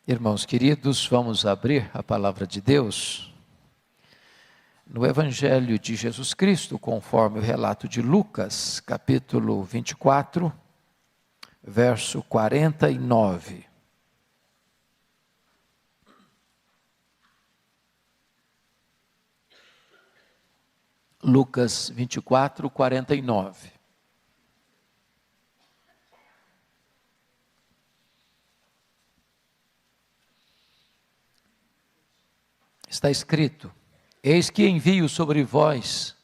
Irmãos queridos, vamos abrir a palavra de Deus no Evangelho de Jesus Cristo, conforme o relato de Lucas, capítulo 24, verso 49. Lucas 24, 49. Está escrito: eis que envio sobre vós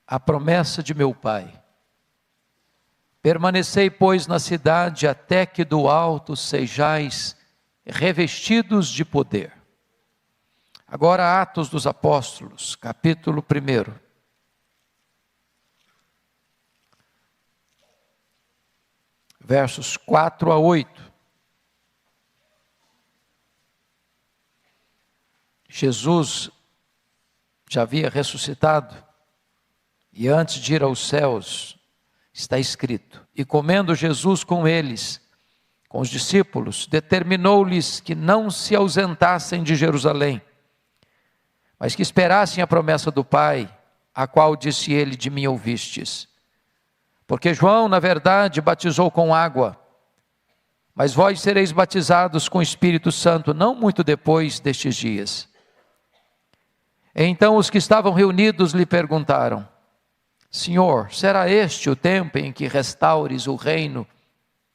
a promessa de meu Pai. Permanecei, pois, na cidade, até que do alto sejais revestidos de poder. Agora, Atos dos Apóstolos, capítulo 1. Versos 4 a 8. Jesus já havia ressuscitado, e antes de ir aos céus, está escrito: e comendo Jesus com eles, com os discípulos, determinou-lhes que não se ausentassem de Jerusalém, mas que esperassem a promessa do Pai, a qual disse ele: de mim ouvistes. Porque João, na verdade, batizou com água, mas vós sereis batizados com o Espírito Santo, não muito depois destes dias. Então os que estavam reunidos lhe perguntaram: Senhor, será este o tempo em que restaures o reino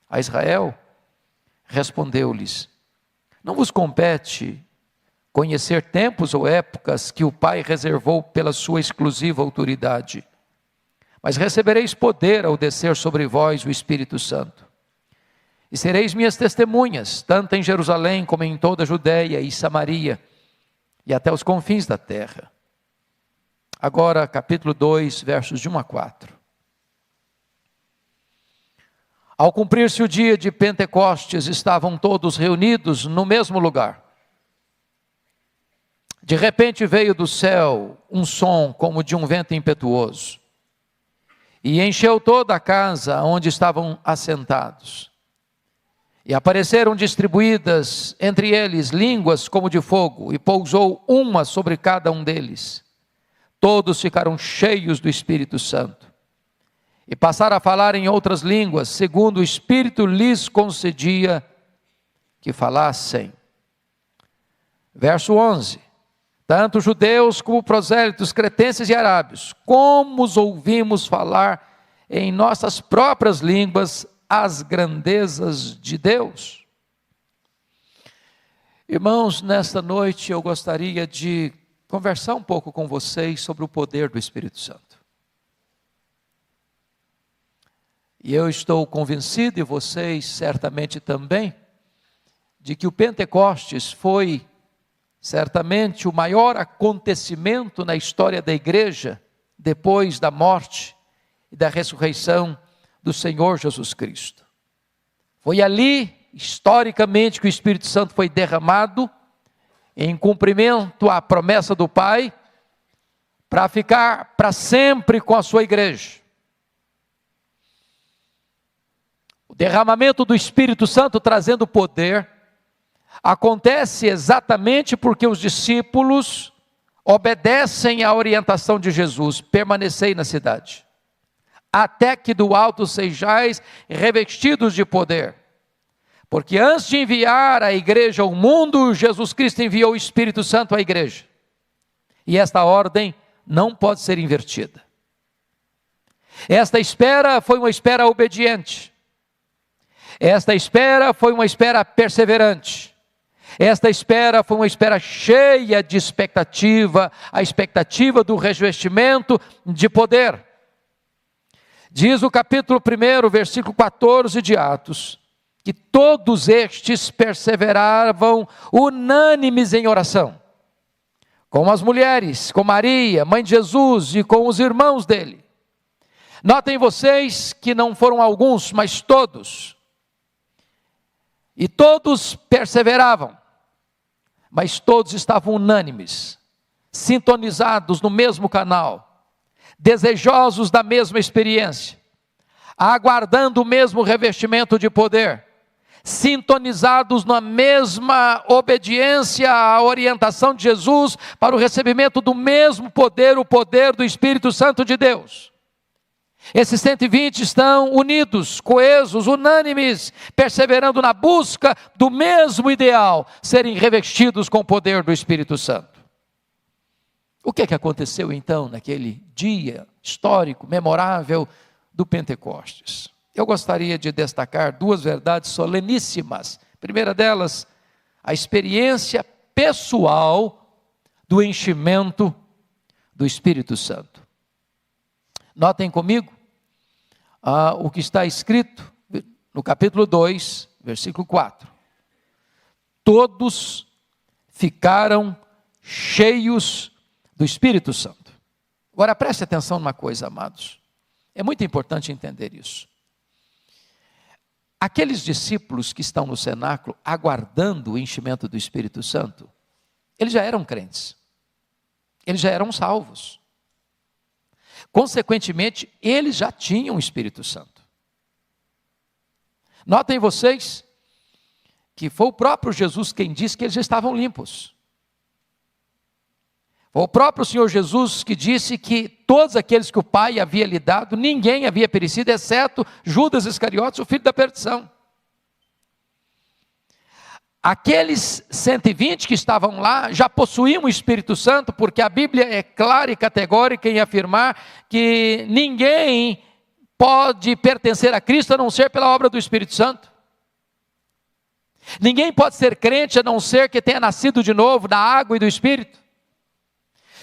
a Israel? Respondeu-lhes: não vos compete conhecer tempos ou épocas que o Pai reservou pela sua exclusiva autoridade, mas recebereis poder ao descer sobre vós o Espírito Santo. E sereis minhas testemunhas, tanto em Jerusalém como em toda a Judeia e Samaria, e até os confins da terra. Agora, capítulo 2, versos de 1 a 4. Ao cumprir-se o dia de Pentecostes, estavam todos reunidos no mesmo lugar. De repente veio do céu um som como de um vento impetuoso, e encheu toda a casa onde estavam assentados. E apareceram distribuídas entre eles línguas como de fogo, e pousou uma sobre cada um deles. Todos ficaram cheios do Espírito Santo, e passaram a falar em outras línguas, segundo o Espírito lhes concedia que falassem. Verso 11. Tanto judeus como prosélitos, cretenses e arábios, como os ouvimos falar em nossas próprias línguas as grandezas de Deus. Irmãos, nesta noite eu gostaria de conversar um pouco com vocês sobre o poder do Espírito Santo. E eu estou convencido, e vocês certamente também, de que o Pentecostes foi certamente o maior acontecimento na história da igreja, depois da morte e da ressurreição do Senhor Jesus Cristo. Foi ali, historicamente, que o Espírito Santo foi derramado, em cumprimento à promessa do Pai, para ficar para sempre com a sua igreja. O derramamento do Espírito Santo trazendo poder acontece exatamente porque os discípulos obedecem à orientação de Jesus: permanecei na cidade, até que do alto sejais revestidos de poder. Porque antes de enviar a igreja ao mundo, Jesus Cristo enviou o Espírito Santo à igreja. E esta ordem não pode ser invertida. Esta espera foi uma espera obediente. Esta espera foi uma espera perseverante. Esta espera foi uma espera cheia de expectativa, a expectativa do revestimento de poder. Diz o capítulo 1, versículo 14 de Atos, que todos estes perseveravam unânimes em oração, com as mulheres, com Maria, mãe de Jesus, e com os irmãos dele. Notem vocês que não foram alguns, mas todos. E todos perseveravam, mas todos estavam unânimes, sintonizados no mesmo canal, desejosos da mesma experiência, aguardando o mesmo revestimento de poder, sintonizados na mesma obediência à orientação de Jesus para o recebimento do mesmo poder, o poder do Espírito Santo de Deus. Esses 120 estão unidos, coesos, unânimes, perseverando na busca do mesmo ideal, serem revestidos com o poder do Espírito Santo. O que aconteceu então naquele dia histórico, memorável do Pentecostes? Eu gostaria de destacar duas verdades soleníssimas. A primeira delas, a experiência pessoal do enchimento do Espírito Santo. Notem comigo o que está escrito no capítulo 2, versículo 4. Todos ficaram cheios do Espírito Santo. Agora preste atenção numa coisa, amados. É muito importante entender isso. Aqueles discípulos que estão no cenáculo aguardando o enchimento do Espírito Santo, eles já eram crentes. Eles já eram salvos. Consequentemente, eles já tinham o Espírito Santo. Notem vocês que foi o próprio Jesus quem disse que eles já estavam limpos. Foi o próprio Senhor Jesus que disse que todos aqueles que o Pai havia lhe dado, ninguém havia perecido, exceto Judas Iscariotes, o filho da perdição. Aqueles 120 que estavam lá já possuíam o Espírito Santo, porque a Bíblia é clara e categórica em afirmar que ninguém pode pertencer a Cristo a não ser pela obra do Espírito Santo. Ninguém pode ser crente a não ser que tenha nascido de novo da água e do Espírito.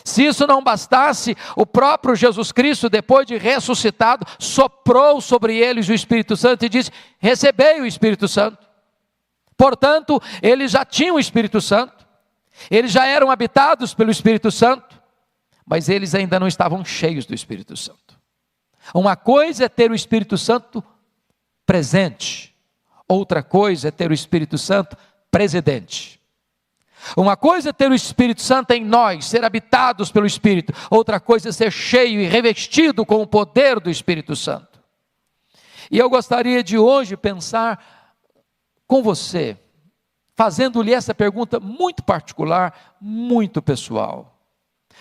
Se isso não bastasse, o próprio Jesus Cristo, depois de ressuscitado, soprou sobre eles o Espírito Santo e disse: recebei o Espírito Santo. Portanto, eles já tinham o Espírito Santo, eles já eram habitados pelo Espírito Santo, mas eles ainda não estavam cheios do Espírito Santo. Uma coisa é ter o Espírito Santo presente, outra coisa é ter o Espírito Santo presidente. Uma coisa é ter o Espírito Santo em nós, ser habitados pelo Espírito. Outra coisa é ser cheio e revestido com o poder do Espírito Santo. E eu gostaria de hoje pensar com você, fazendo-lhe essa pergunta muito particular, muito pessoal.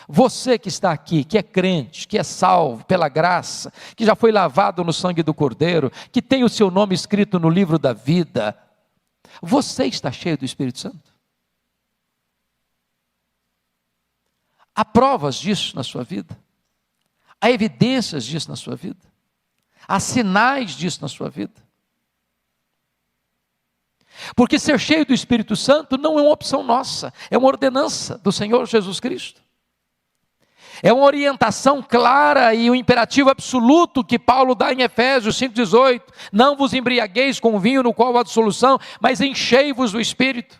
Você que está aqui, que é crente, que é salvo pela graça, que já foi lavado no sangue do Cordeiro, que tem o seu nome escrito no livro da vida, você está cheio do Espírito Santo? Há provas disso na sua vida? Há evidências disso na sua vida? Há sinais disso na sua vida? Porque ser cheio do Espírito Santo não é uma opção nossa, é uma ordenança do Senhor Jesus Cristo. É uma orientação clara e um imperativo absoluto que Paulo dá em Efésios 5,18. Não vos embriagueis com vinho no qual há dissolução, mas enchei-vos do Espírito.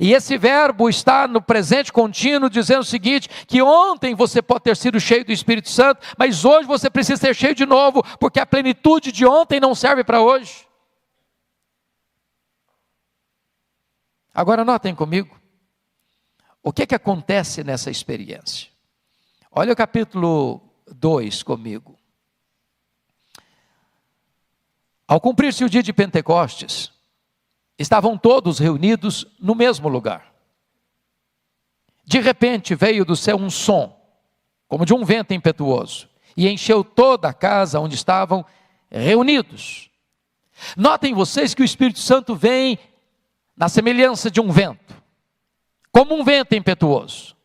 E esse verbo está no presente contínuo, dizendo o seguinte, que ontem você pode ter sido cheio do Espírito Santo, mas hoje você precisa ser cheio de novo, porque a plenitude de ontem não serve para hoje. Agora notem comigo, o que acontece nessa experiência? Olha o capítulo 2 comigo. Ao cumprir-se o dia de Pentecostes, estavam todos reunidos no mesmo lugar. De repente veio do céu um som, como de um vento impetuoso, e encheu toda a casa onde estavam reunidos. Notem vocês que o Espírito Santo vem na semelhança de um vento, como um vento impetuoso.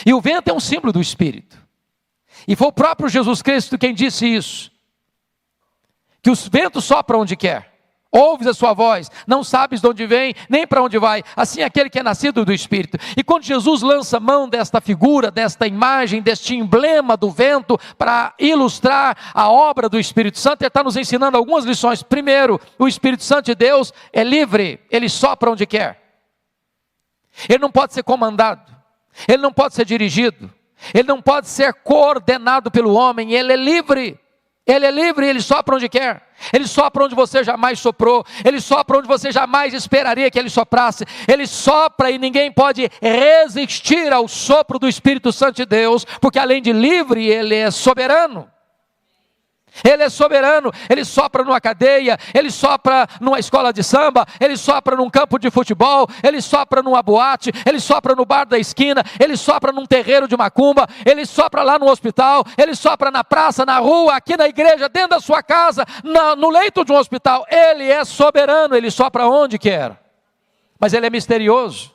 E o vento é um símbolo do Espírito. E foi o próprio Jesus Cristo quem disse isso, que os ventos sopram onde quer. Ouves a sua voz, não sabes de onde vem, nem para onde vai. Assim é aquele que é nascido do Espírito. E quando Jesus lança mão desta figura, desta imagem, deste emblema do vento, para ilustrar a obra do Espírito Santo, ele está nos ensinando algumas lições. Primeiro, o Espírito Santo de Deus é livre, ele sopra onde quer. Ele não pode ser comandado, ele não pode ser dirigido, ele não pode ser coordenado pelo homem, ele é livre. Ele é livre, ele sopra onde quer. Ele sopra onde você jamais soprou. Ele sopra onde você jamais esperaria que ele soprasse. Ele sopra e ninguém pode resistir ao sopro do Espírito Santo de Deus, porque além de livre, ele é soberano. Ele é soberano, Ele sopra numa cadeia, Ele sopra numa escola de samba, Ele sopra num campo de futebol, Ele sopra numa boate, Ele sopra no bar da esquina, Ele sopra num terreiro de macumba, Ele sopra lá no hospital, Ele sopra na praça, na rua, aqui na igreja, dentro da sua casa, no leito de um hospital. Ele é soberano, Ele sopra onde quer, mas Ele é misterioso.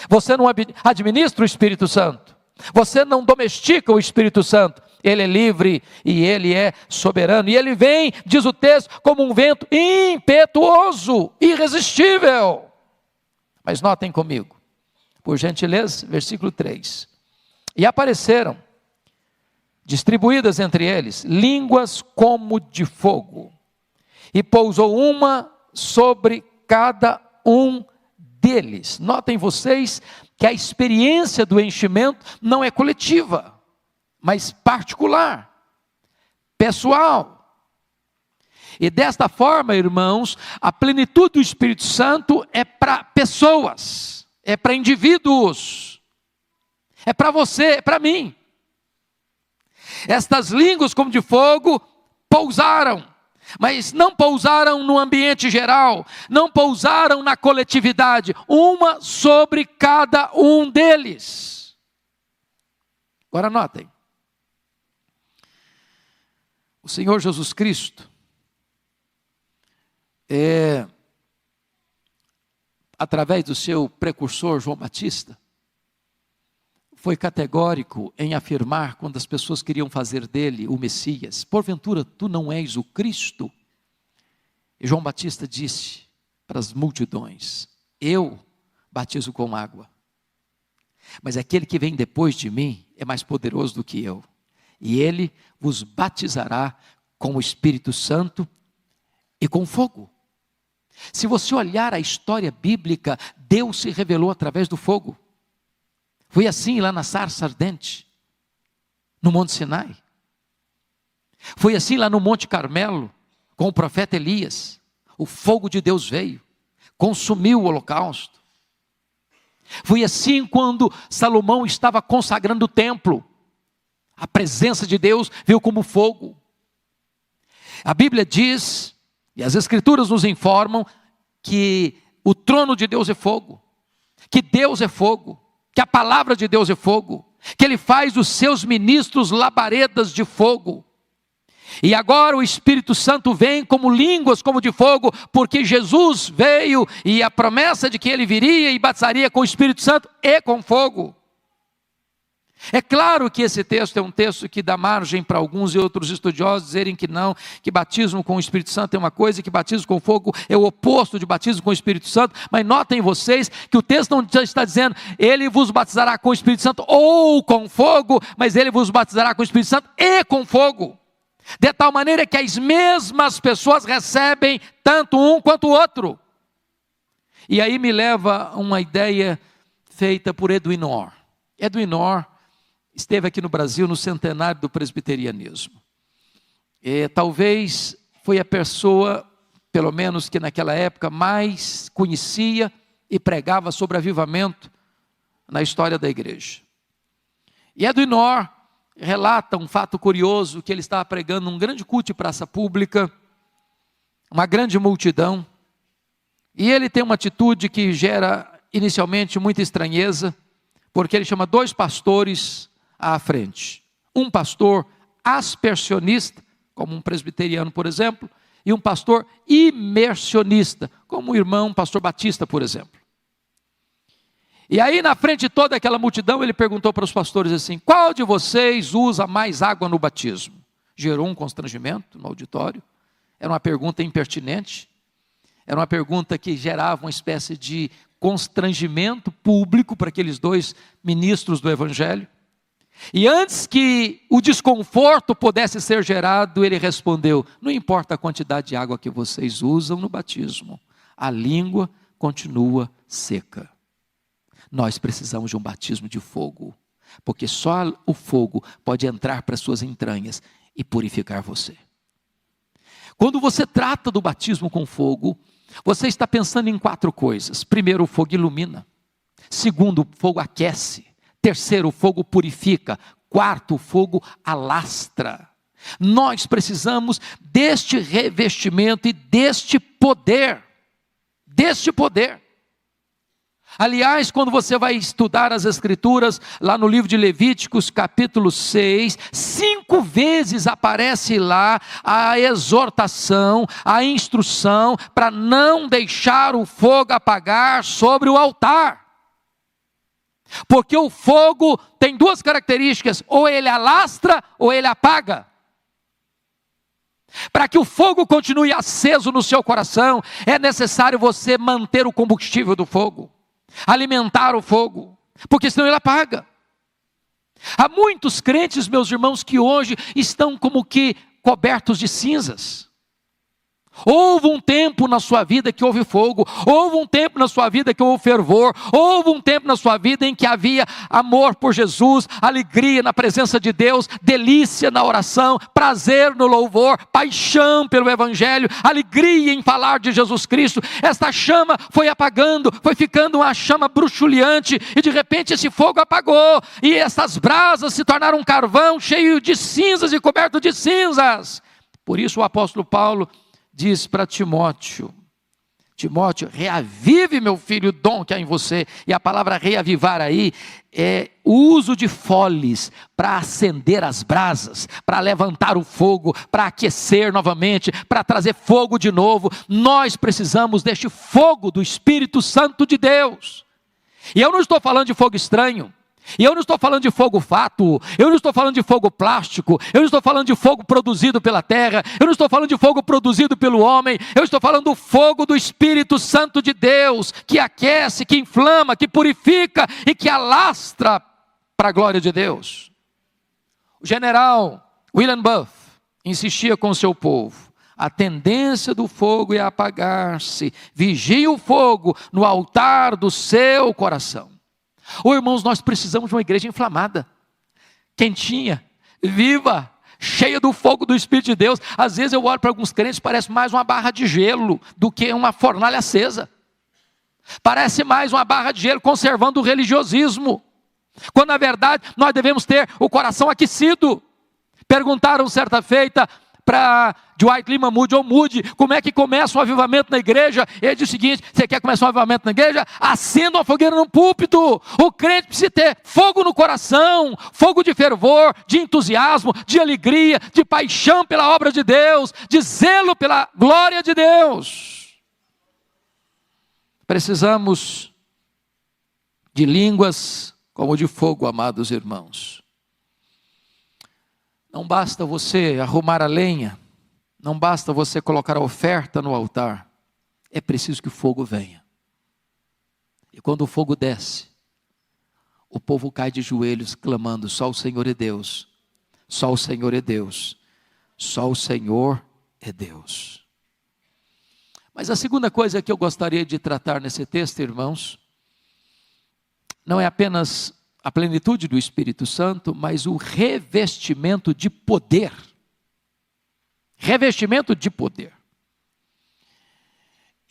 Você não administra o Espírito Santo, você não domestica o Espírito Santo. Ele é livre e Ele é soberano. E Ele vem, diz o texto, como um vento impetuoso, irresistível. Mas notem comigo, por gentileza, versículo 3. E apareceram, distribuídas entre eles, línguas como de fogo. E pousou uma sobre cada um deles. Notem vocês que a experiência do enchimento não é coletiva, mas particular, pessoal. E desta forma, irmãos, a plenitude do Espírito Santo é para pessoas, é para indivíduos, é para você, é para mim. Estas línguas como de fogo pousaram, mas não pousaram no ambiente geral, não pousaram na coletividade, uma sobre cada um deles. Agora notem. O Senhor Jesus Cristo, através do seu precursor João Batista, foi categórico em afirmar, quando as pessoas queriam fazer dele o Messias: porventura tu não és o Cristo? E João Batista disse para as multidões: eu batizo com água, mas aquele que vem depois de mim é mais poderoso do que eu. E Ele vos batizará com o Espírito Santo e com fogo. Se você olhar a história bíblica, Deus se revelou através do fogo. Foi assim lá na sarça ardente, no Monte Sinai. Foi assim lá no Monte Carmelo, com o profeta Elias. O fogo de Deus veio, consumiu o holocausto. Foi assim quando Salomão estava consagrando o templo. A presença de Deus veio como fogo. A Bíblia diz, e as Escrituras nos informam, que o trono de Deus é fogo, que Deus é fogo, que a palavra de Deus é fogo, que Ele faz dos seus ministros labaredas de fogo. E agora o Espírito Santo vem como línguas como de fogo, porque Jesus veio e a promessa de que Ele viria e batizaria com o Espírito Santo e com fogo. É claro que esse texto é um texto que dá margem para alguns e outros estudiosos dizerem que não, que batismo com o Espírito Santo é uma coisa e que batismo com fogo é o oposto de batismo com o Espírito Santo. Mas notem vocês que o texto não está dizendo Ele vos batizará com o Espírito Santo ou com fogo, mas Ele vos batizará com o Espírito Santo e com fogo. De tal maneira que as mesmas pessoas recebem tanto um quanto o outro. E aí me leva a uma ideia feita por Edwin Orr. Edwin Orr esteve aqui no Brasil no centenário do presbiterianismo. Talvez foi a pessoa, pelo menos que naquela época, mais conhecia e pregava sobre avivamento na história da igreja. E Edwin Orr relata um fato curioso, que ele estava pregando num grande culto de praça pública, uma grande multidão, e ele tem uma atitude que gera inicialmente muita estranheza, porque ele chama dois pastores à frente. Um pastor aspersionista, como um presbiteriano, por exemplo, e um pastor imersionista, como o irmão pastor Batista, por exemplo. E aí na frente de toda aquela multidão, ele perguntou para os pastores assim: qual de vocês usa mais água no batismo? Gerou um constrangimento no auditório. Era uma pergunta impertinente, era uma pergunta que gerava uma espécie de constrangimento público para aqueles dois ministros do Evangelho. E antes que o desconforto pudesse ser gerado, ele respondeu: não importa a quantidade de água que vocês usam no batismo, a língua continua seca. Nós precisamos de um batismo de fogo, porque só o fogo pode entrar para as suas entranhas e purificar você. Quando você trata do batismo com fogo, você está pensando em 4 coisas. Primeiro, o fogo ilumina. Segundo, o fogo aquece. Terceiro, o fogo purifica. Quarto, o fogo alastra. Nós precisamos deste revestimento e deste poder. Deste poder. Aliás, quando você vai estudar as Escrituras, lá no livro de Levíticos, capítulo 6, 5 vezes aparece lá a exortação, a instrução, para não deixar o fogo apagar sobre o altar. Porque o fogo tem 2 características, ou ele alastra, ou ele apaga. Para que o fogo continue aceso no seu coração, é necessário você manter o combustível do fogo. Alimentar o fogo, porque senão ele apaga. Há muitos crentes, meus irmãos, que hoje estão como que cobertos de cinzas. Houve um tempo na sua vida que houve fogo, houve um tempo na sua vida que houve fervor, houve um tempo na sua vida em que havia amor por Jesus, alegria na presença de Deus, delícia na oração, prazer no louvor, paixão pelo Evangelho, alegria em falar de Jesus Cristo. Esta chama foi apagando, foi ficando uma chama bruxuleante, e de repente esse fogo apagou, e essas brasas se tornaram um carvão cheio de cinzas e coberto de cinzas. Por isso o apóstolo Paulo diz para Timóteo: Timóteo, reavive, meu filho, o dom que há em você. E a palavra reavivar aí é o uso de foles para acender as brasas, para levantar o fogo, para aquecer novamente, para trazer fogo de novo. Nós precisamos deste fogo do Espírito Santo de Deus. E eu não estou falando de fogo estranho. E eu não estou falando de fogo fátuo, eu não estou falando de fogo plástico, eu não estou falando de fogo produzido pela terra, eu não estou falando de fogo produzido pelo homem, eu estou falando do fogo do Espírito Santo de Deus, que aquece, que inflama, que purifica e que alastra para a glória de Deus. O general William Booth insistia com o seu povo: a tendência do fogo é apagar-se, vigie o fogo no altar do seu coração. Irmãos, nós precisamos de uma igreja inflamada, quentinha, viva, cheia do fogo do Espírito de Deus. Às vezes eu olho para alguns crentes, parece mais uma barra de gelo do que uma fornalha acesa. Parece mais uma barra de gelo conservando o religiosismo, quando na verdade nós devemos ter o coração aquecido. Perguntaram certa feita para Dwight Lyman Moody, ou Moody, como é que começa um avivamento na igreja? Ele diz o seguinte: você quer começar um avivamento na igreja? Acenda uma fogueira no púlpito. O crente precisa ter fogo no coração, fogo de fervor, de entusiasmo, de alegria, de paixão pela obra de Deus, de zelo pela glória de Deus. Precisamos de línguas como de fogo, amados irmãos. Não basta você arrumar a lenha, não basta você colocar a oferta no altar, é preciso que o fogo venha. E quando o fogo desce, o povo cai de joelhos clamando: só o Senhor é Deus, só o Senhor é Deus, só o Senhor é Deus. Mas a segunda coisa que eu gostaria de tratar nesse texto, irmãos, não é apenas a plenitude do Espírito Santo, mas o revestimento de poder. Revestimento de poder.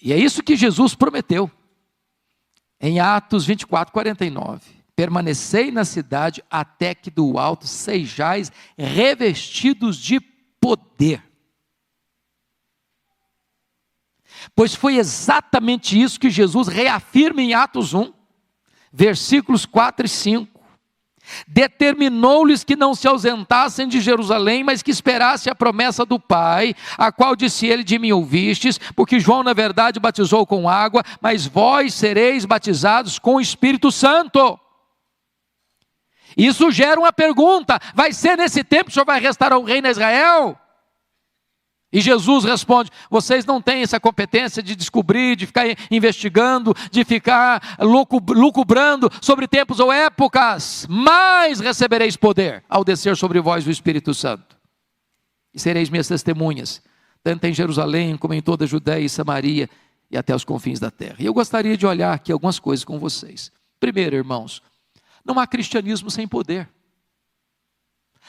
E é isso que Jesus prometeu. Em Atos 24, 49. Permanecei na cidade até que do alto sejais revestidos de poder. Pois foi exatamente isso que Jesus reafirma em Atos 1. Versículos 4 e 5, determinou-lhes que não se ausentassem de Jerusalém, mas que esperassem a promessa do Pai, a qual disse ele: de mim ouvistes, porque João na verdade batizou com água, mas vós sereis batizados com o Espírito Santo. Isso gera uma pergunta: vai ser nesse tempo que o Senhor vai restaurar o reino a Israel? E Jesus responde: vocês não têm essa competência de descobrir, de ficar investigando, de ficar lucubrando sobre tempos ou épocas, mas recebereis poder ao descer sobre vós o Espírito Santo. E sereis minhas testemunhas, tanto em Jerusalém como em toda a Judéia e Samaria e até os confins da terra. E eu gostaria de olhar aqui algumas coisas com vocês. Primeiro, irmãos, não há cristianismo sem poder.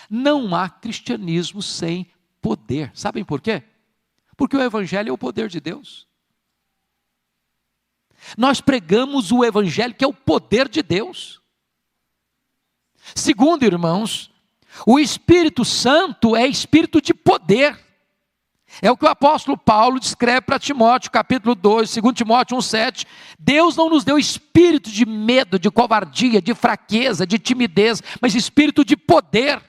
Não há cristianismo sem poder. Sabem por quê? Porque o Evangelho é o poder de Deus. Nós pregamos o Evangelho, que é o poder de Deus. Segundo, irmãos, O Espírito Santo é espírito de poder. É o que o apóstolo Paulo descreve para Timóteo, capítulo 2, 2 Timóteo 1,7. Deus não nos deu espírito de medo, de covardia, de fraqueza, de timidez, mas espírito de poder.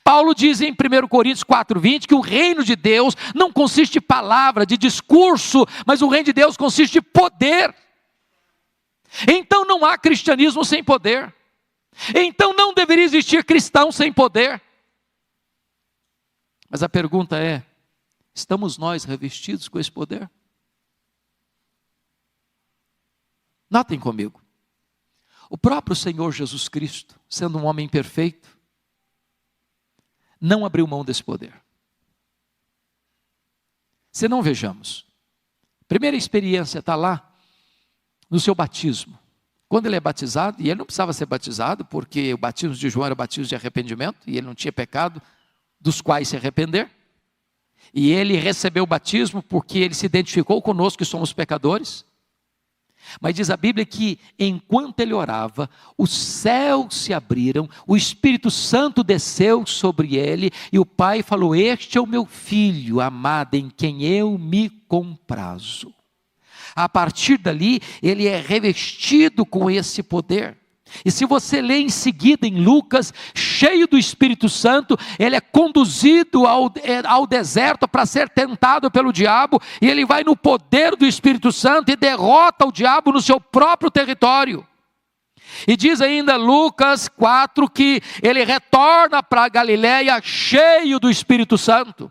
Paulo diz em 1 Coríntios 4,20 que o reino de Deus não consiste de palavra, de discurso, mas o reino de Deus consiste de poder. Então não há cristianismo sem poder. Então não deveria existir cristão sem poder. Mas a pergunta é: estamos nós revestidos com esse poder? Notem comigo. O próprio Senhor Jesus Cristo, sendo um homem perfeito, não abriu mão desse poder. Se não, vejamos. Primeira experiência está lá no seu batismo. Quando ele é batizado, e ele não precisava ser batizado, porque o batismo de João era batismo de arrependimento, e ele não tinha pecado dos quais se arrepender. E ele recebeu o batismo porque ele se identificou conosco que somos pecadores. Mas diz a Bíblia que enquanto ele orava, os céus se abriram, o Espírito Santo desceu sobre ele, e o Pai falou: este é o meu filho amado, em quem eu me comprazo. A partir dali, ele é revestido com esse poder. E se você lê em seguida em Lucas, cheio do Espírito Santo, ele é conduzido ao deserto para ser tentado pelo diabo, e ele vai no poder do Espírito Santo e derrota o diabo no seu próprio território. E diz ainda Lucas 4 que ele retorna para a Galileia cheio do Espírito Santo.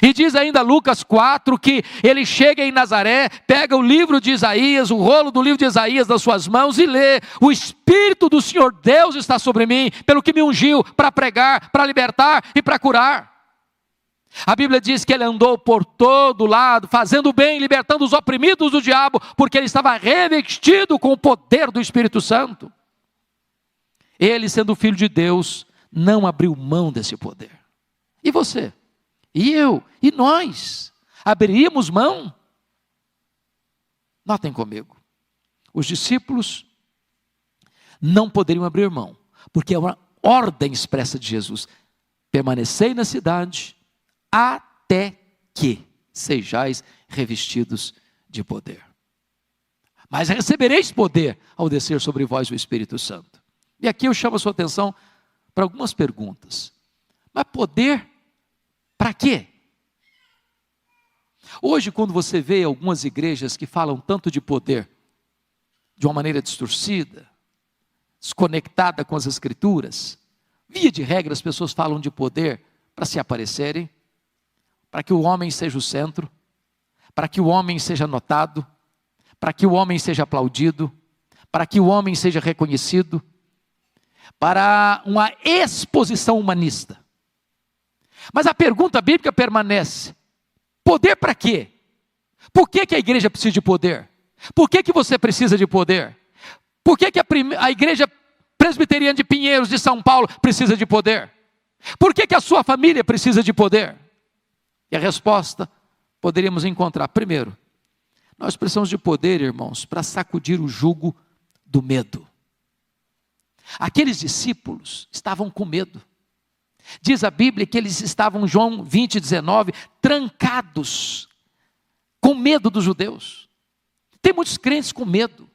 E diz ainda Lucas 4 que ele chega em Nazaré, pega o livro de Isaías, o rolo do livro de Isaías nas suas mãos e lê: o Espírito do Senhor Deus está sobre mim, pelo que me ungiu para pregar, para libertar e para curar. A Bíblia diz que ele andou por todo lado, fazendo bem, libertando os oprimidos do diabo, porque ele estava revestido com o poder do Espírito Santo. Ele, sendo filho de Deus, não abriu mão desse poder. E você? E eu? E nós? Abriríamos mão? Notem comigo. Os discípulos não poderiam abrir mão, porque é uma ordem expressa de Jesus: permanecei na cidade até que sejais revestidos de poder. Mas recebereis poder ao descer sobre vós o Espírito Santo. E aqui eu chamo a sua atenção para algumas perguntas. Mas poder para quê? Hoje, quando você vê algumas igrejas que falam tanto de poder, de uma maneira distorcida, desconectada com as Escrituras, via de regra as pessoas falam de poder para se aparecerem, para que o homem seja o centro, para que o homem seja notado, para que o homem seja aplaudido, para que o homem seja reconhecido, para uma exposição humanista. Mas a pergunta bíblica permanece: poder para quê? Por que a igreja precisa de poder? Por que você precisa de poder? Por que a igreja presbiteriana de Pinheiros, de São Paulo, precisa de poder? Por que a sua família precisa de poder? E a resposta poderíamos encontrar: primeiro, nós precisamos de poder, irmãos, para sacudir o jugo do medo. Aqueles discípulos estavam com medo. Diz a Bíblia que eles estavam, João 20, 19, trancados, com medo dos judeus. Tem muitos crentes com medo.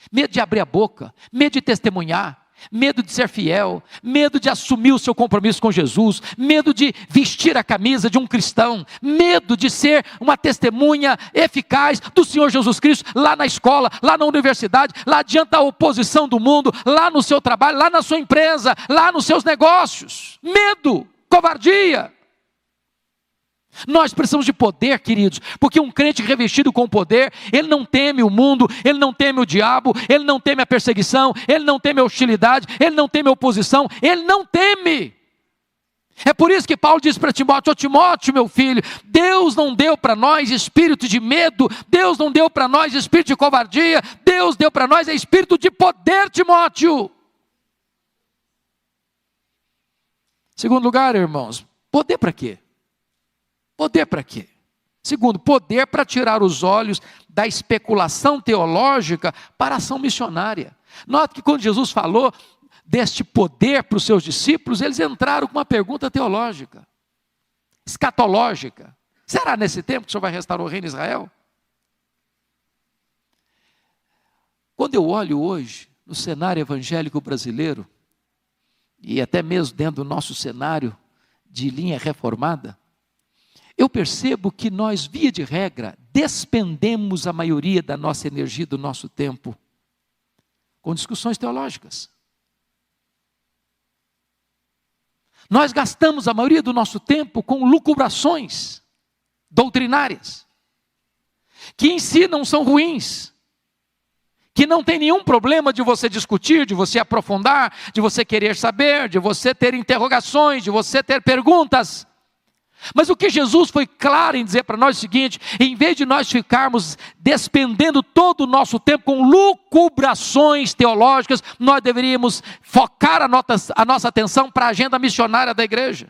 Medo de abrir a boca, medo de testemunhar, medo de ser fiel, medo de assumir o seu compromisso com Jesus, medo de vestir a camisa de um cristão, medo de ser uma testemunha eficaz do Senhor Jesus Cristo lá na escola, lá na universidade, lá diante da oposição do mundo, lá no seu trabalho, lá na sua empresa, lá nos seus negócios. Medo, covardia. Nós precisamos de poder, queridos, porque um crente revestido com poder, ele não teme o mundo, ele não teme o diabo, ele não teme a perseguição, ele não teme a hostilidade, ele não teme a oposição, ele não teme. É por isso que Paulo diz para Timóteo: ó Timóteo, meu filho, Deus não deu para nós espírito de medo, Deus não deu para nós espírito de covardia, Deus deu para nós espírito de poder, Timóteo. Segundo lugar, irmãos, poder para quê? Poder para quê? Segundo, poder para tirar os olhos da especulação teológica para a ação missionária. Note que quando Jesus falou deste poder para os seus discípulos, eles entraram com uma pergunta teológica, escatológica. Será nesse tempo que o Senhor vai restaurar o reino de Israel? Quando eu olho hoje no cenário evangélico brasileiro, e até mesmo dentro do nosso cenário de linha reformada, eu percebo que nós, via de regra, despendemos a maioria da nossa energia, do nosso tempo, com discussões teológicas. Nós gastamos a maioria do nosso tempo com lucubrações doutrinárias, que em si não são ruins, que não tem nenhum problema de você discutir, de você aprofundar, de você querer saber, de você ter interrogações, de você ter perguntas. Mas o que Jesus foi claro em dizer para nós é o seguinte: em vez de nós ficarmos despendendo todo o nosso tempo com lucubrações teológicas, nós deveríamos focar a nossa atenção para a agenda missionária da igreja.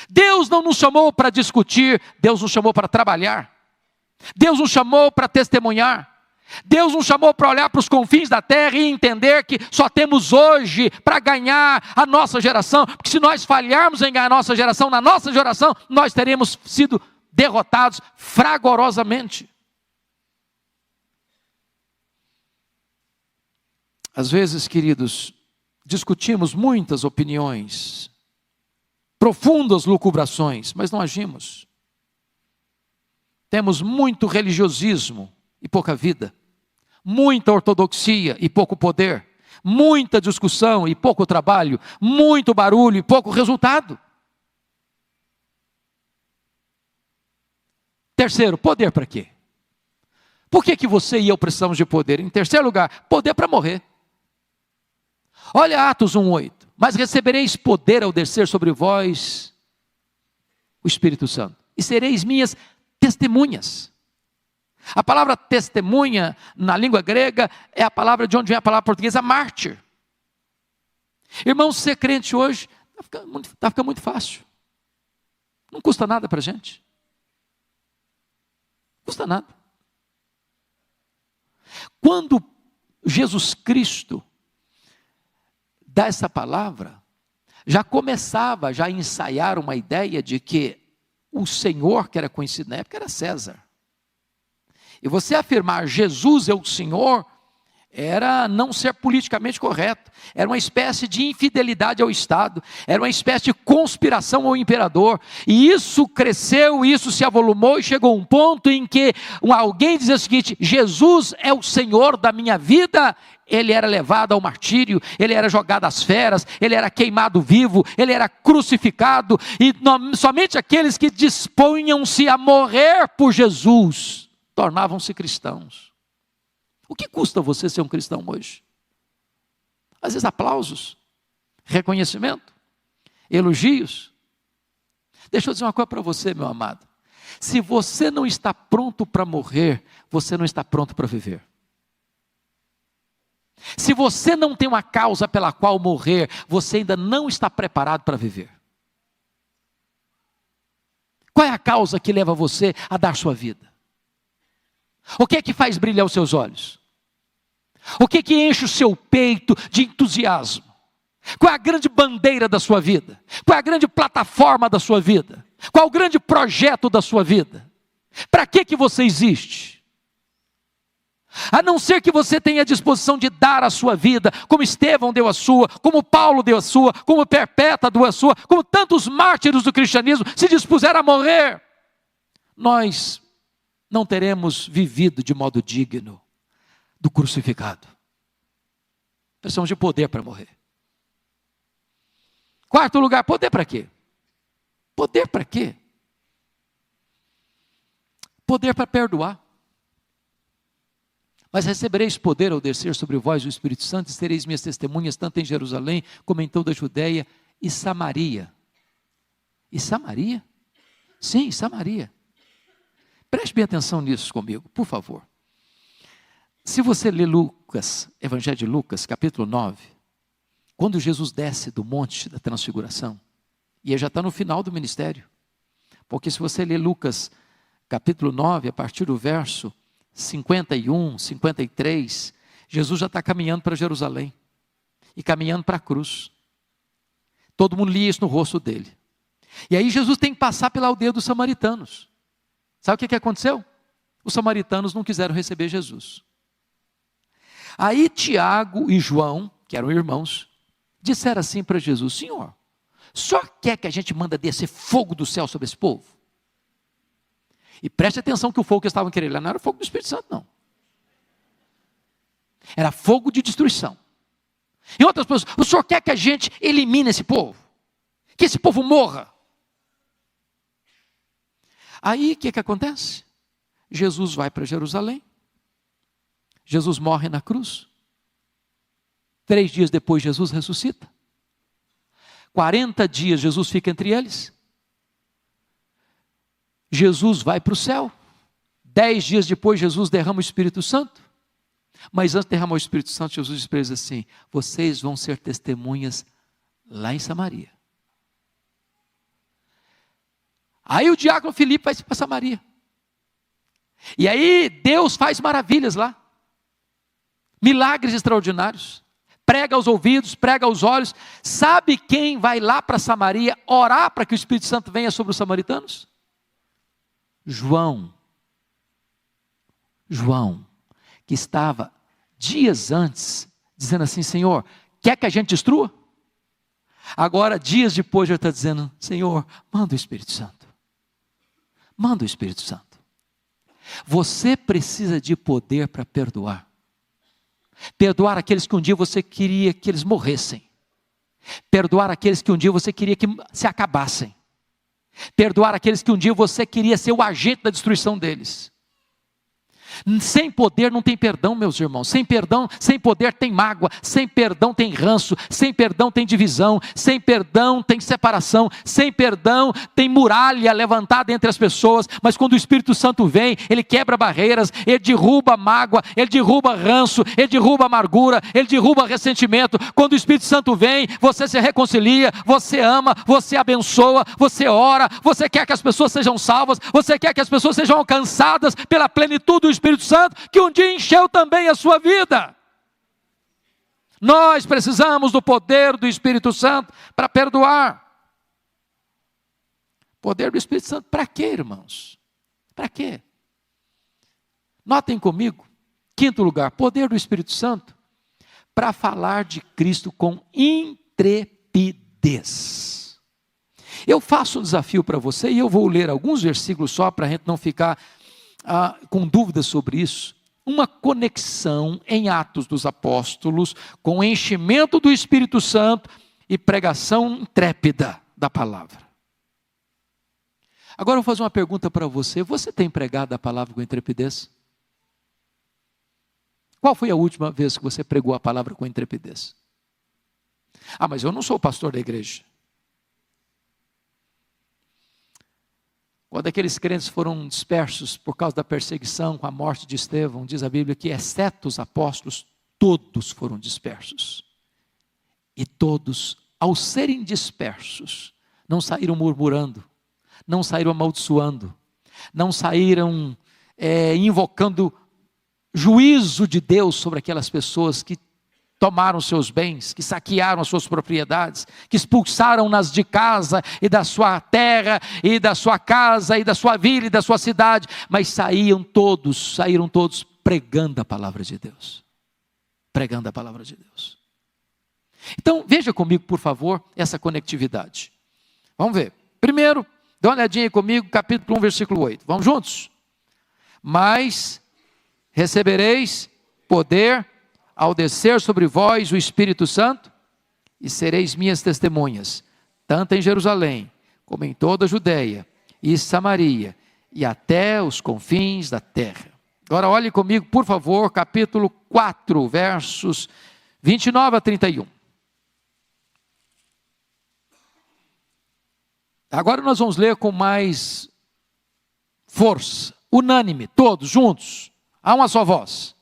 Deus não nos chamou para discutir, Deus nos chamou para trabalhar. Deus nos chamou para testemunhar. Deus nos chamou para olhar para os confins da terra e entender que só temos hoje para ganhar a nossa geração, porque se nós falharmos em ganhar a nossa geração, na nossa geração, nós teremos sido derrotados fragorosamente. Às vezes, queridos, discutimos muitas opiniões, profundas lucubrações, mas não agimos. Temos muito religiosismo e pouca vida. Muita ortodoxia e pouco poder, muita discussão e pouco trabalho, muito barulho e pouco resultado. Terceiro, poder para quê? Por que você e eu precisamos de poder? Em terceiro lugar, poder para morrer. Olha Atos 1:8, mas recebereis poder ao descer sobre vós o Espírito Santo, e sereis minhas testemunhas. A palavra testemunha, na língua grega, é a palavra de onde vem a palavra portuguesa mártir. Irmãos, ser crente hoje está ficando muito fácil. Não custa nada para a gente. Não custa nada. Quando Jesus Cristo dá essa palavra, já começava a ensaiar uma ideia de que o Senhor, que era conhecido na época, era César. E você afirmar Jesus é o Senhor, era não ser politicamente correto, era uma espécie de infidelidade ao Estado, era uma espécie de conspiração ao imperador, e isso cresceu, isso se avolumou, e chegou um ponto em que alguém dizia o seguinte: Jesus é o Senhor da minha vida. Ele era levado ao martírio, ele era jogado às feras, ele era queimado vivo, ele era crucificado, e somente aqueles que dispunham-se a morrer por Jesus tornavam-se cristãos. O que custa você ser um cristão hoje? Às vezes aplausos, reconhecimento, elogios. Deixa eu dizer uma coisa para você, meu amado. Se você não está pronto para morrer, você não está pronto para viver. Se você não tem uma causa pela qual morrer, você ainda não está preparado para viver. Qual é a causa que leva você a dar sua vida? O que é que faz brilhar os seus olhos? O que é que enche o seu peito de entusiasmo? Qual é a grande bandeira da sua vida? Qual é a grande plataforma da sua vida? Qual é o grande projeto da sua vida? Para que você existe? A não ser que você tenha a disposição de dar a sua vida, como Estevão deu a sua, como Paulo deu a sua, como Perpétua deu a sua, como tantos mártires do cristianismo se dispuseram a morrer, nós não teremos vivido de modo digno do crucificado. Precisamos de poder para morrer. Quarto lugar, poder para quê? Poder para quê? Poder para perdoar. Mas recebereis poder ao descer sobre vós o Espírito Santo, e sereis minhas testemunhas, tanto em Jerusalém, como em toda a Judeia e Samaria. E Samaria? Sim, Samaria. Preste bem atenção nisso comigo, por favor. Se você ler Lucas, Evangelho de Lucas, capítulo 9, quando Jesus desce do monte da transfiguração, e ele já está no final do ministério, porque se você ler Lucas, capítulo 9, a partir do verso 51, 53, Jesus já está caminhando para Jerusalém. e caminhando para a cruz. Todo mundo lia isso no rosto dele. E aí Jesus tem que passar pela aldeia dos samaritanos. Sabe o que aconteceu? Os samaritanos não quiseram receber Jesus. Aí Tiago e João, que eram irmãos, disseram assim para Jesus: Senhor, só quer que a gente manda descer fogo do céu sobre esse povo? E preste atenção que o fogo que eles estavam querendo lá não era fogo do Espírito Santo, não. Era fogo de destruição. Em outras palavras, o Senhor quer que a gente elimine esse povo? Que esse povo morra? Aí o que acontece? Jesus vai para Jerusalém. Jesus morre na cruz. 3 dias depois Jesus ressuscita. 40 dias Jesus fica entre eles. Jesus vai para o céu. 10 dias depois Jesus derrama o Espírito Santo. Mas antes de derramar o Espírito Santo, Jesus diz para eles assim: vocês vão ser testemunhas lá em Samaria. Aí o diácono Filipe vai para Samaria. E aí Deus faz maravilhas lá. Milagres extraordinários. Prega aos ouvidos, prega aos olhos. Sabe quem vai lá para Samaria orar para que o Espírito Santo venha sobre os samaritanos? João. João, que estava dias antes dizendo assim: Senhor, quer que a gente destrua? Agora, dias depois, já está dizendo: Senhor, manda o Espírito Santo. Manda o Espírito Santo. Você precisa de poder para perdoar. Perdoar aqueles que um dia você queria que eles morressem. Perdoar aqueles que um dia você queria que se acabassem. Perdoar aqueles que um dia você queria ser o agente da destruição deles. Sem poder não tem perdão, meus irmãos. Sem perdão, sem poder tem mágoa. Sem perdão tem ranço. Sem perdão tem divisão. Sem perdão tem separação. Sem perdão tem muralha levantada entre as pessoas. Mas quando o Espírito Santo vem, ele quebra barreiras, ele derruba mágoa, ele derruba ranço, ele derruba amargura, ele derruba ressentimento. Quando o Espírito Santo vem, você se reconcilia, você ama, você abençoa, você ora, você quer que as pessoas sejam salvas, você quer que as pessoas sejam alcançadas pela plenitude do Espírito Santo, que um dia encheu também a sua vida. Nós precisamos do poder do Espírito Santo para perdoar. Poder do Espírito Santo para quê, irmãos? Para quê? Notem comigo, 5º lugar, poder do Espírito Santo para falar de Cristo com intrepidez. Eu faço um desafio para você e eu vou ler alguns versículos só para a gente não ficar com dúvidas sobre isso. Uma conexão em Atos dos Apóstolos com o enchimento do Espírito Santo e pregação intrépida da palavra. Agora eu vou fazer uma pergunta para você: você tem pregado a palavra com intrepidez? Qual foi a última vez que você pregou a palavra com intrepidez? Mas eu não sou o pastor da igreja. Quando aqueles crentes foram dispersos por causa da perseguição com a morte de Estevão, diz a Bíblia que, exceto os apóstolos, todos foram dispersos. E todos, ao serem dispersos, não saíram murmurando, não saíram amaldiçoando, não saíram invocando juízo de Deus sobre aquelas pessoas que tomaram seus bens, que saquearam as suas propriedades, que expulsaram-nas de casa e da sua terra, e da sua casa, e da sua vila, e da sua cidade, mas saíram todos pregando a palavra de Deus. Pregando a palavra de Deus. Então, veja comigo, por favor, essa conectividade. Vamos ver. Primeiro, dá uma olhadinha aí comigo, capítulo 1, versículo 8. Vamos juntos? Mas recebereis poder ao descer sobre vós o Espírito Santo, e sereis minhas testemunhas, tanto em Jerusalém, como em toda a Judeia e Samaria, e até os confins da terra. Agora olhe comigo, por favor, capítulo 4, versos 29 a 31. Agora nós vamos ler com mais força, unânime, todos juntos, a uma só voz.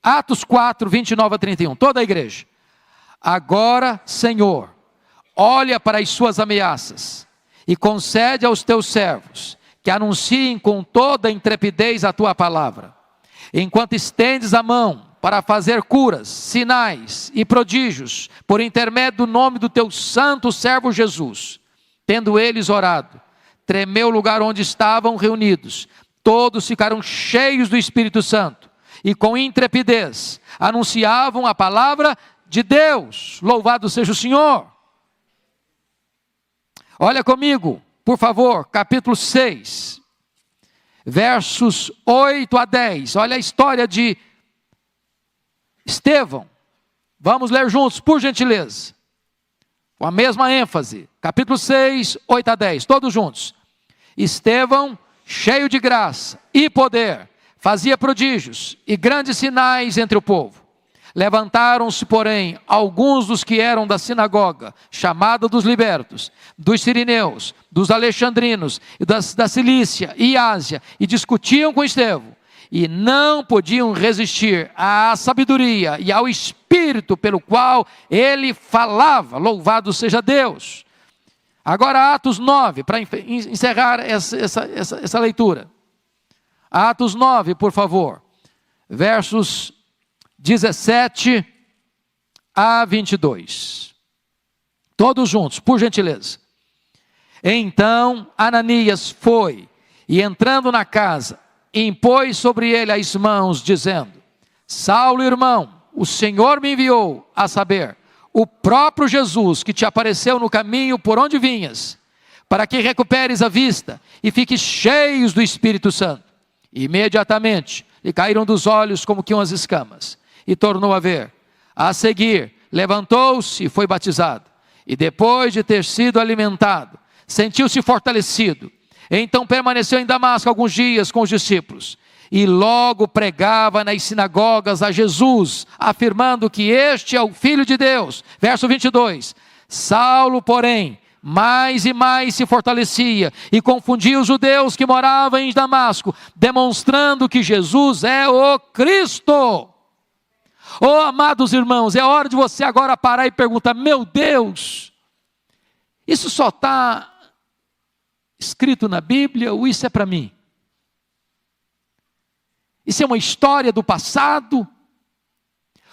Atos 4, 29 a 31, toda a igreja. Agora, Senhor, olha para as suas ameaças e concede aos teus servos que anunciem com toda a intrepidez a tua palavra, enquanto estendes a mão para fazer curas, sinais e prodígios, por intermédio do nome do teu santo servo Jesus. Tendo eles orado, tremeu o lugar onde estavam reunidos. Todos ficaram cheios do Espírito Santo e com intrepidez anunciavam a palavra de Deus. Louvado seja o Senhor. Olha comigo, por favor, capítulo 6, versos 8 a 10. Olha a história de Estevão. Vamos ler juntos, por gentileza. Com a mesma ênfase. Capítulo 6, 8 a 10. Todos juntos. Estevão, cheio de graça e poder, fazia prodígios e grandes sinais entre o povo. Levantaram-se, porém, alguns dos que eram da sinagoga, chamada dos libertos, dos sirineus, dos alexandrinos, e da Cilícia e Ásia, e discutiam com Estevão, e não podiam resistir à sabedoria e ao espírito pelo qual ele falava. Louvado seja Deus. Agora Atos 9, para encerrar essa leitura. Atos 9, por favor, versos 17 a 22. Todos juntos, por gentileza. Então Ananias foi, e entrando na casa, impôs sobre ele as mãos, dizendo: Saulo, irmão, o Senhor me enviou, a saber, o próprio Jesus que te apareceu no caminho por onde vinhas, para que recuperes a vista e fiques cheios do Espírito Santo. Imediatamente lhe caíram dos olhos como que umas escamas, e tornou a ver. A seguir, levantou-se e foi batizado. E depois de ter sido alimentado, sentiu-se fortalecido. Então permaneceu em Damasco alguns dias com os discípulos. E logo pregava nas sinagogas a Jesus, afirmando que este é o Filho de Deus. Verso 22. Saulo, porém, mais e mais se fortalecia e confundia os judeus que moravam em Damasco, demonstrando que Jesus é o Cristo. Oh, amados irmãos, é hora de você agora parar e perguntar: meu Deus, isso só está escrito na Bíblia ou isso é para mim? Isso é uma história do passado?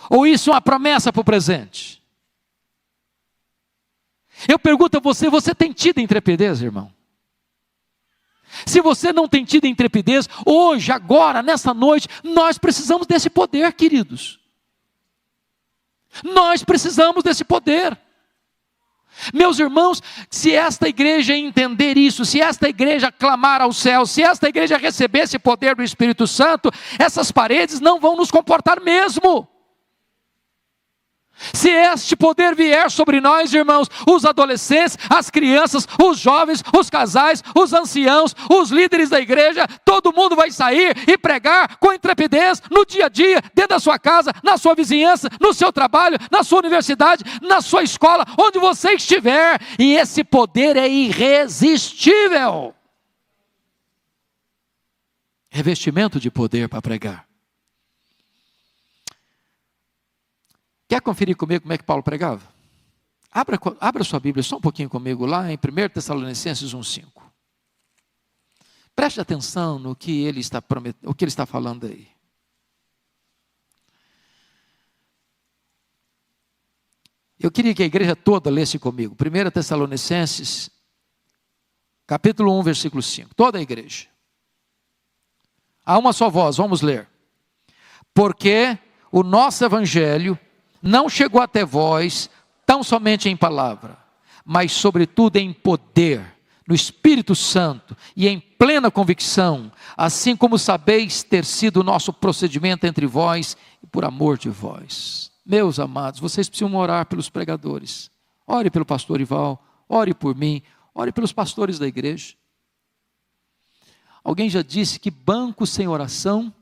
Ou isso é uma promessa para o presente? Eu pergunto a você: você tem tido intrepidez, irmão? Se você não tem tido intrepidez, hoje, agora, nessa noite, nós precisamos desse poder, queridos. Nós precisamos desse poder. Meus irmãos, se esta igreja entender isso, se esta igreja clamar ao céu, se esta igreja receber esse poder do Espírito Santo, essas paredes não vão nos comportar mesmo. Se este poder vier sobre nós, irmãos, os adolescentes, as crianças, os jovens, os casais, os anciãos, os líderes da igreja, todo mundo vai sair e pregar com intrepidez no dia a dia, dentro da sua casa, na sua vizinhança, no seu trabalho, na sua universidade, na sua escola, onde você estiver, e esse poder é irresistível. Revestimento de poder para pregar. Quer conferir comigo como é que Paulo pregava? Abra sua Bíblia só um pouquinho comigo lá em 1 Tessalonicenses 1,5. Preste atenção no que ele está o que ele está falando aí. Eu queria que a igreja toda lesse comigo. 1 Tessalonicenses, capítulo 1, versículo 5. Toda a igreja. Há uma só voz, vamos ler. Porque o nosso evangelho não chegou até vós tão somente em palavra, mas sobretudo em poder, no Espírito Santo e em plena convicção, assim como sabeis ter sido o nosso procedimento entre vós e por amor de vós. Meus amados, vocês precisam orar pelos pregadores. Ore pelo pastor Ival, ore por mim, ore pelos pastores da igreja. Alguém já disse que banco sem oração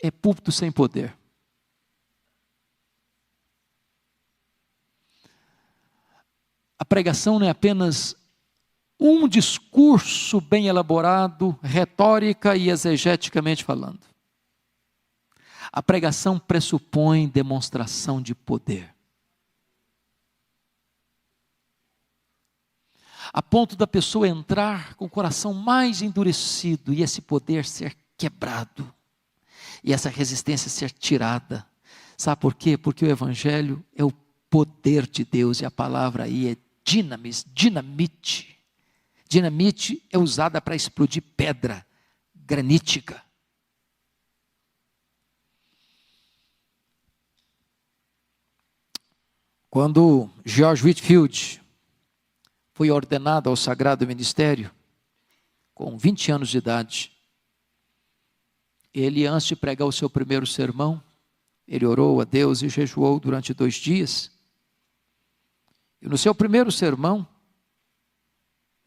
é púlpito sem poder. A pregação não é apenas um discurso bem elaborado, retórica e exegeticamente falando. A pregação pressupõe demonstração de poder. A ponto da pessoa entrar com o coração mais endurecido e esse poder ser quebrado. E essa resistência ser tirada. Sabe por quê? Porque o Evangelho é o poder de Deus, e a palavra aí é dinamite. Dinamite é usada para explodir pedra granítica. Quando George Whitefield foi ordenado ao sagrado ministério, com 20 anos de idade, ele, antes de pregar o seu primeiro sermão, ele orou a Deus e jejuou durante 2 dias. E no seu primeiro sermão,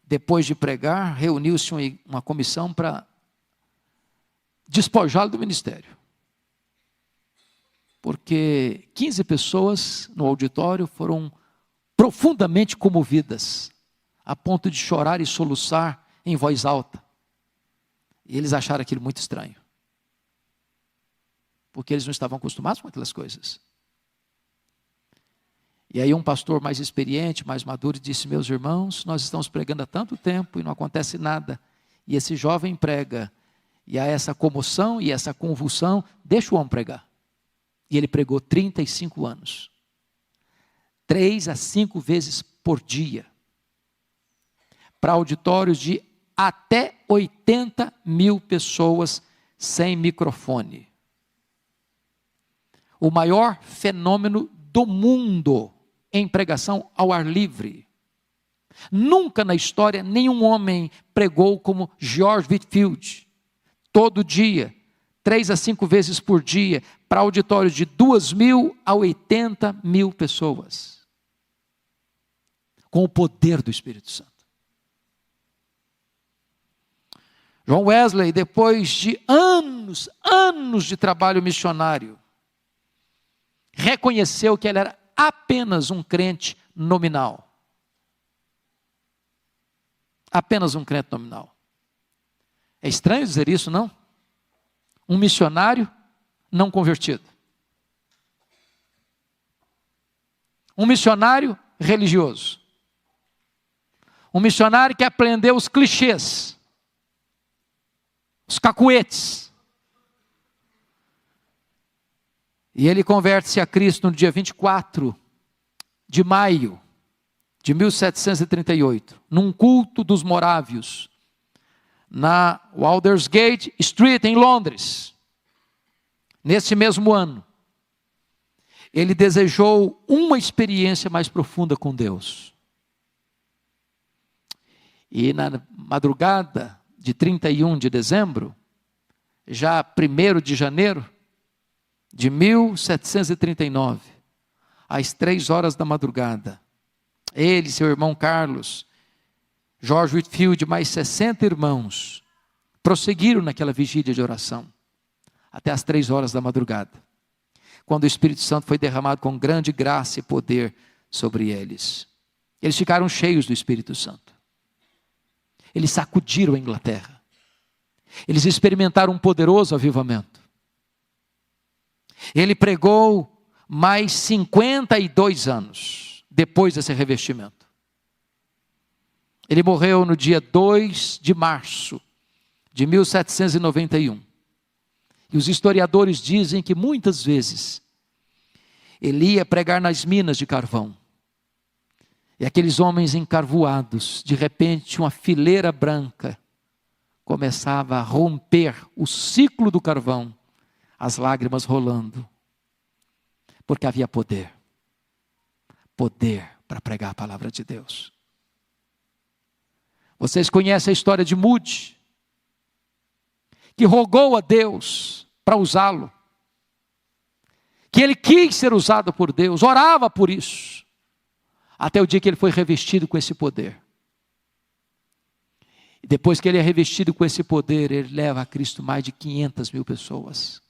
depois de pregar, reuniu-se uma comissão para despojá-lo do ministério. Porque 15 pessoas no auditório foram profundamente comovidas, a ponto de chorar e soluçar em voz alta. E eles acharam aquilo muito estranho, porque eles não estavam acostumados com aquelas coisas. E aí um pastor mais experiente, mais maduro, disse: meus irmãos, nós estamos pregando há tanto tempo e não acontece nada. E esse jovem prega, e há essa comoção e essa convulsão, deixa o homem pregar. E ele pregou 35 anos. 3 a 5 vezes por dia. Para auditórios de até 80 mil pessoas sem microfone. O maior fenômeno do mundo em pregação ao ar livre. Nunca na história nenhum homem pregou como George Whitefield. Todo dia, 3 a 5 vezes por dia, para auditórios de 2.000 a 80 mil pessoas. Com o poder do Espírito Santo. John Wesley, depois de anos de trabalho missionário, reconheceu que ele era apenas um crente nominal. Apenas um crente nominal. É estranho dizer isso, não? Um missionário não convertido. Um missionário religioso. Um missionário que aprendeu os clichês, os cacuetes. E ele converte-se a Cristo no dia 24 de maio de 1738, num culto dos morávios, na Aldersgate Street, em Londres. Nesse mesmo ano, ele desejou uma experiência mais profunda com Deus. E na madrugada de 31 de dezembro, já 1º de janeiro de 1739, às 3 horas da madrugada, ele, seu irmão Carlos, George Whitefield, mais 60 irmãos, prosseguiram naquela vigília de oração, até às 3 horas da madrugada, quando o Espírito Santo foi derramado com grande graça e poder sobre eles. Eles ficaram cheios do Espírito Santo. Eles sacudiram a Inglaterra. Eles experimentaram um poderoso avivamento. Ele pregou mais 52 anos depois desse revestimento. Ele morreu no dia 2 de março de 1791. E os historiadores dizem que muitas vezes ele ia pregar nas minas de carvão. E aqueles homens encarvoados, de repente uma fileira branca começava a romper o ciclo do carvão, as lágrimas rolando, porque havia poder para pregar a palavra de Deus. Vocês conhecem a história de Moody, que rogou a Deus para usá-lo, que ele quis ser usado por Deus, orava por isso, até o dia que ele foi revestido com esse poder. E depois que ele é revestido com esse poder, ele leva a Cristo mais de 500 mil pessoas.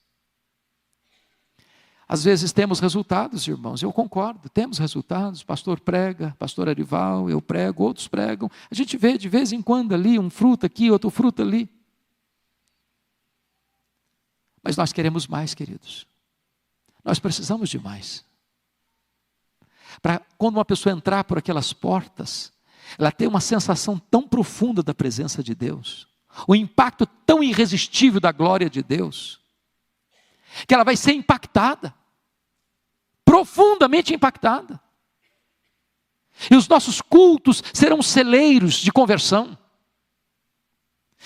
Às vezes temos resultados, irmãos, eu concordo, temos resultados, o pastor prega, pastor Arival, eu prego, outros pregam, a gente vê de vez em quando ali, um fruto aqui, outro fruto ali. Mas nós queremos mais, queridos, nós precisamos de mais. Para quando uma pessoa entrar por aquelas portas, ela tem uma sensação tão profunda da presença de Deus, o impacto tão irresistível da glória de Deus, que ela vai ser impactada. profundamente impactada. E os nossos cultos serão celeiros de conversão.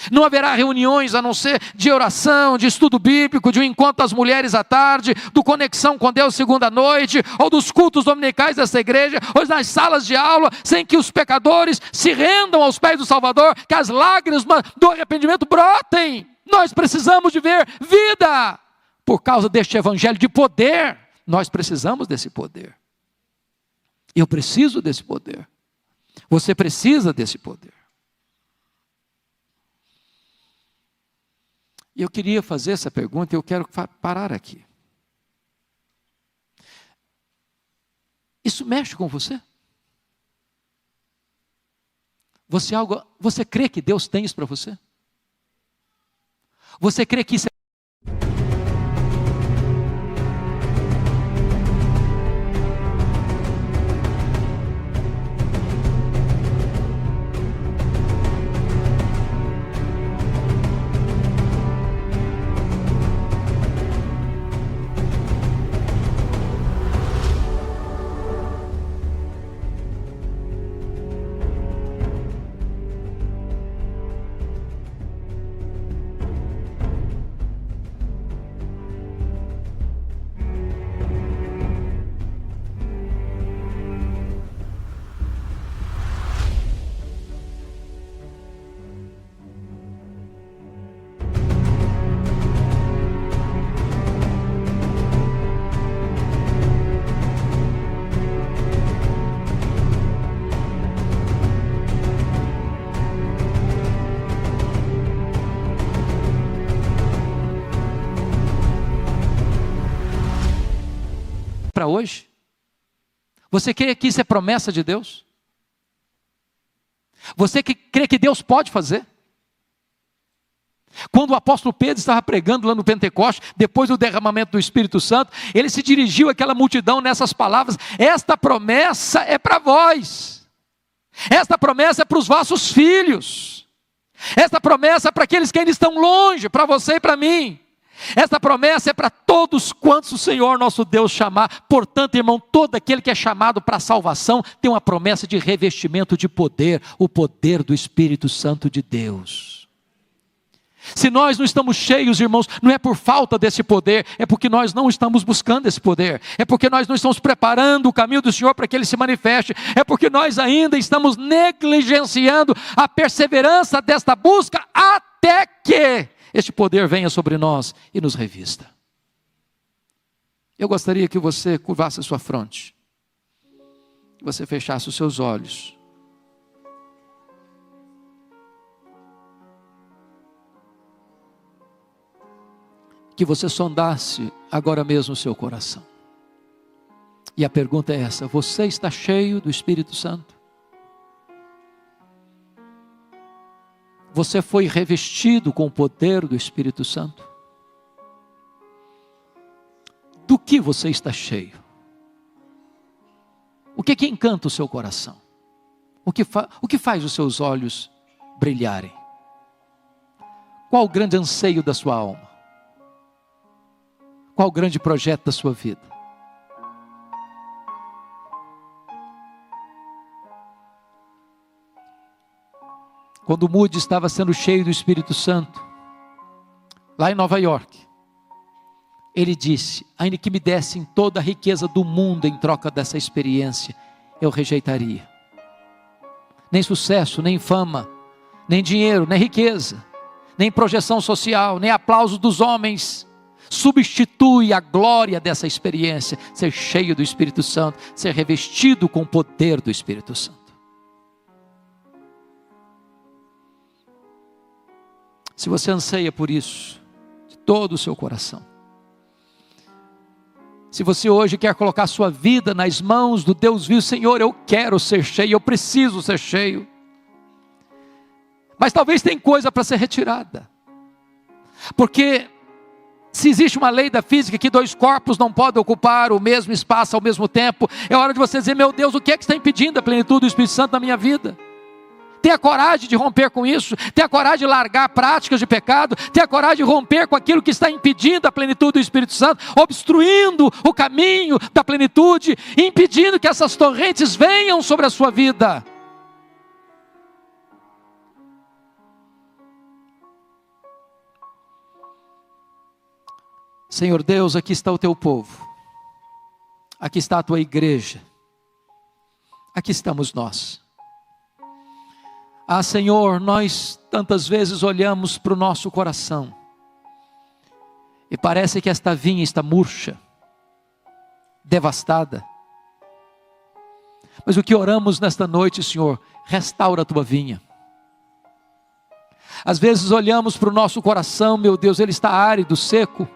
Não haverá reuniões a não ser de oração, de estudo bíblico, de um encontro das mulheres à tarde, do Conexão com Deus segunda noite, ou dos cultos dominicais dessa igreja, ou nas salas de aula, sem que os pecadores se rendam aos pés do Salvador, que as lágrimas do arrependimento brotem. Nós precisamos de ver vida. Por causa deste evangelho de poder, nós precisamos desse poder. Eu preciso desse poder. Você precisa desse poder. E eu queria fazer essa pergunta e eu quero parar aqui. Isso mexe com você? Você crê que Deus tem isso para você? Você crê que isso é para hoje? Você crê que isso é promessa de Deus? Você que crê que Deus pode fazer? Quando o apóstolo Pedro estava pregando lá no Pentecoste, depois do derramamento do Espírito Santo, ele se dirigiu àquela multidão nessas palavras: esta promessa é para vós, esta promessa é para os vossos filhos, esta promessa é para aqueles que ainda estão longe, para você e para mim. Esta promessa é para todos quantos o Senhor nosso Deus chamar. Portanto, irmão, todo aquele que é chamado para a salvação tem uma promessa de revestimento de poder, o poder do Espírito Santo de Deus. Se nós não estamos cheios, irmãos, não é por falta desse poder, é porque nós não estamos buscando esse poder, é porque nós não estamos preparando o caminho do Senhor para que Ele se manifeste, é porque nós ainda estamos negligenciando a perseverança desta busca até que este poder venha sobre nós e nos revista. Eu gostaria que você curvasse a sua fronte, que você fechasse os seus olhos. Que você sondasse agora mesmo o seu coração. E a pergunta é essa: você está cheio do Espírito Santo? Você foi revestido com o poder do Espírito Santo? Do que você está cheio? O que encanta o seu coração? O que faz os seus olhos brilharem? Qual o grande anseio da sua alma? Qual o grande projeto da sua vida? Quando Moody estava sendo cheio do Espírito Santo, lá em Nova York, ele disse: ainda que me dessem toda a riqueza do mundo em troca dessa experiência, eu rejeitaria. Nem sucesso, nem fama, nem dinheiro, nem riqueza, nem projeção social, nem aplauso dos homens substitui a glória dessa experiência, ser cheio do Espírito Santo, ser revestido com o poder do Espírito Santo. Se você anseia por isso, de todo o seu coração, se você hoje quer colocar a sua vida nas mãos do Deus vivo: Senhor, eu quero ser cheio, eu preciso ser cheio, mas talvez tem coisa para ser retirada, porque se existe uma lei da física que dois corpos não podem ocupar o mesmo espaço ao mesmo tempo, é hora de você dizer: meu Deus, o que é que está impedindo a plenitude do Espírito Santo na minha vida? Tenha coragem de romper com isso, tenha coragem de largar práticas de pecado, tenha coragem de romper com aquilo que está impedindo a plenitude do Espírito Santo, obstruindo o caminho da plenitude, impedindo que essas torrentes venham sobre a sua vida. Senhor Deus, aqui está o teu povo, aqui está a tua igreja, aqui estamos nós. Ah, Senhor, nós tantas vezes olhamos para o nosso coração e parece que esta vinha está murcha, devastada. Mas o que oramos nesta noite, Senhor, restaura a tua vinha. Às vezes olhamos para o nosso coração, meu Deus, ele está árido, seco,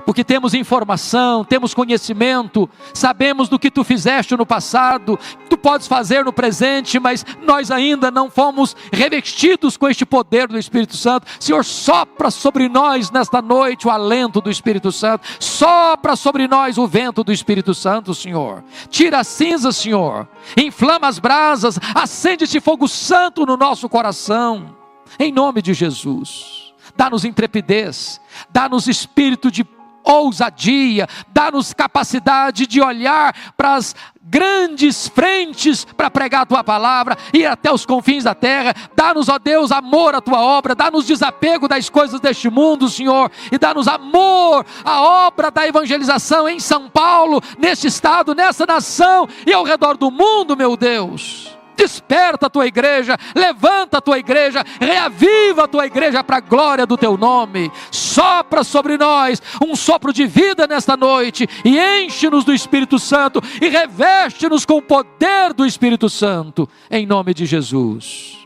porque temos informação, temos conhecimento, sabemos do que tu fizeste no passado, tu podes fazer no presente, mas nós ainda não fomos revestidos com este poder do Espírito Santo. Senhor, sopra sobre nós nesta noite o alento do Espírito Santo, sopra sobre nós o vento do Espírito Santo, Senhor. Tira as cinzas, Senhor, inflama as brasas, acende-te fogo santo no nosso coração, em nome de Jesus. Dá-nos intrepidez, dá-nos espírito de ousadia, dá-nos capacidade de olhar para as grandes frentes para pregar a tua palavra, ir até os confins da terra. Dá-nos, ó Deus, amor à tua obra, dá-nos desapego das coisas deste mundo, Senhor, e dá-nos amor à obra da evangelização em São Paulo, neste estado, nessa nação e ao redor do mundo, meu Deus. Desperta a tua igreja, levanta a tua igreja, reaviva a tua igreja para a glória do teu nome. Sopra sobre nós um sopro de vida nesta noite e enche-nos do Espírito Santo e reveste-nos com o poder do Espírito Santo, em nome de Jesus,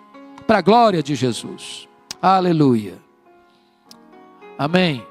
para a glória de Jesus. Aleluia. Amém.